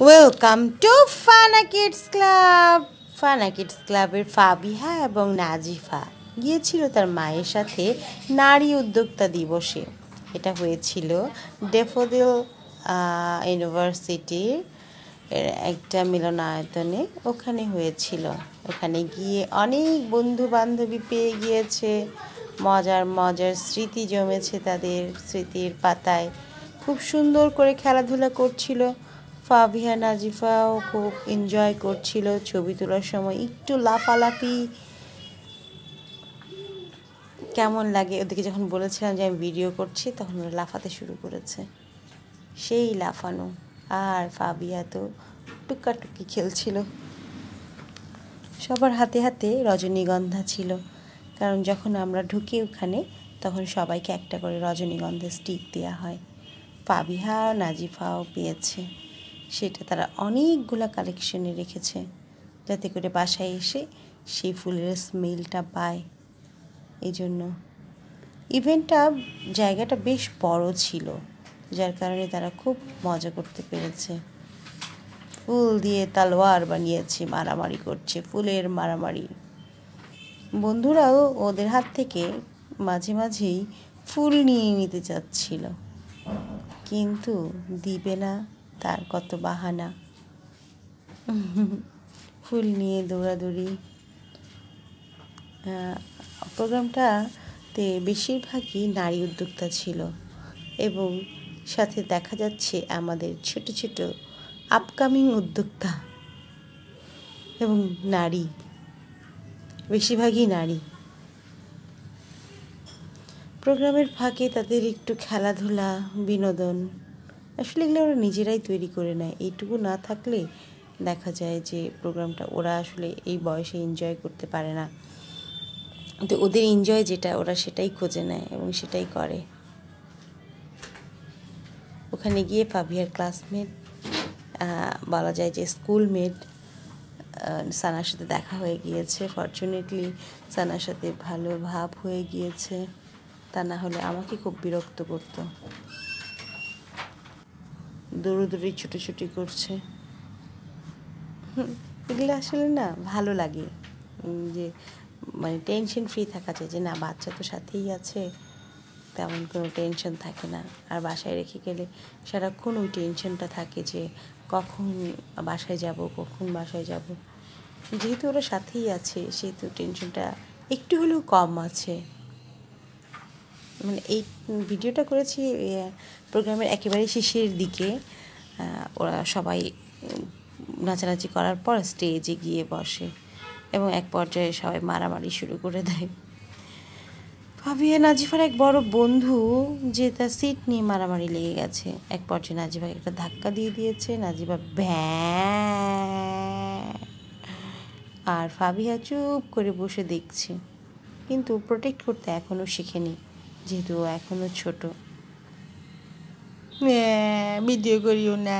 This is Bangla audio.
Welcome to Fanaa kids club. Fanaa kids ক্লাবের ফাবিহা এবং নাজিফা গিয়েছিল তার মায়ের সাথে নারী উদ্যোক্তা দিবসে। এটা হয়েছিল ডেফোডিল ইউনিভার্সিটির একটা মিলনায়তনে। ওখানে হয়েছিল। ওখানে গিয়ে অনেক বন্ধু বান্ধবী পেয়ে গিয়েছে। মজার মজার স্মৃতি জমেছে তাদের স্মৃতির পাতায়। খুব সুন্দর করে খেলাধুলা করছিল। ফাবিহা নাজিফাও খুব এনজয় করছিল। ছবি তোলার সময় একটু লাফালাফি কেমন লাগে ওদেরকে যখন বলেছিলাম যে আমি ভিডিও করছি, তখন ওরা লাফাতে শুরু করেছে। সেই লাফানো। আর ফাবিহা তো টুকাটুকি খেলছিল। সবার হাতে হাতে রজনীগন্ধা ছিল, কারণ যখন আমরা ঢুকি ওখানে তখন সবাইকে একটা করে রজনীগন্ধা স্টিক দেওয়া হয়। ফাবিহা নাজিফাও পেয়েছে। সেটা তারা অনেকগুলো কালেকশনে রেখেছে, যাতে করে বাসায় এসে সেই ফুলের স্মেলটা পায়। এই জন্য ইভেন্টটা জায়গাটা বেশ বড় ছিল, যার কারণে তারা খুব মজা করতে পেরেছে। ফুল দিয়ে তালোয়ার বানিয়েছে, মারামারি করছে, ফুলের মারামারি। বন্ধুরাও ওদের হাত থেকে মাঝে মাঝেই ফুল নিয়ে নিতে চাচ্ছিল, কিন্তু দিবে না, তার কত বাহানা। ফুল নিয়ে দৌড়াদৌড়ি। প্রোগ্রামটাতে বেশিরভাগই নারী উদ্যোক্তা ছিল, এবং সাথে দেখা যাচ্ছে আমাদের ছোট ছোট আপকামিং উদ্যোক্তা এবং নারী, বেশিরভাগই নারী। প্রোগ্রামের ফাঁকে তাদের একটু খেলাধুলা, বিনোদন, আসলে এগুলো ওরা নিজেরাই তৈরি করে নেয়। এইটুকু না থাকলে দেখা যায় যে প্রোগ্রামটা ওরা আসলে এই বয়সে এনজয় করতে পারে না। তো ওদের এনজয় যেটা, ওরা সেটাই খুঁজে নেয় এবং সেটাই করে। ওখানে গিয়ে ফাবিয়ার ক্লাসমেট, বলা যায় যে স্কুলমেট সানার সাথে দেখা হয়ে গিয়েছে। ফরচুনেটলি সানার সাথে ভালো ভাব হয়ে গিয়েছে, তা না হলে আমাকে খুব বিরক্ত করতো। দৌড়োদৌড়ি ছুটোছুটি করছে। এগুলো আসলে না ভালো লাগে, যে মানে টেনশন ফ্রি থাকা যায়, যে না বাচ্চা তো সাথেই আছে, তেমন কোনো টেনশন থাকে না। আর বাসায় রেখে গেলে সারাক্ষণ ওই টেনশনটা থাকে যে কখন বাসায় যাব, কখন বাসায় যাব। যেহেতু ওরা সাথেই আছে, সেহেতু টেনশনটা একটু হলেও কম আছে। মানে এই ভিডিওটা করেছি প্রোগ্রামের একেবারে শেষের দিকে। ওরা সবাই নাচানাচি করার পর স্টেজে গিয়ে বসে, এবং এক পর্যায়ে সবাই মারামারি শুরু করে দেয়। ফাবিয়া নাজিফার এক বড় বন্ধু যে তার সিট নিয়ে মারামারি লেগে গেছে। এক পর্যায়ে নাজিফাকে একটা ধাক্কা দিয়ে দিয়েছে, নাজিফা ভ্যাঁ, আর ফাবিহা চুপ করে বসে দেখছে। কিন্তু প্রোটেক্ট করতে এখনও শিখেনি, যেহেতু এখনও ছোট। ভিডিও করিও না।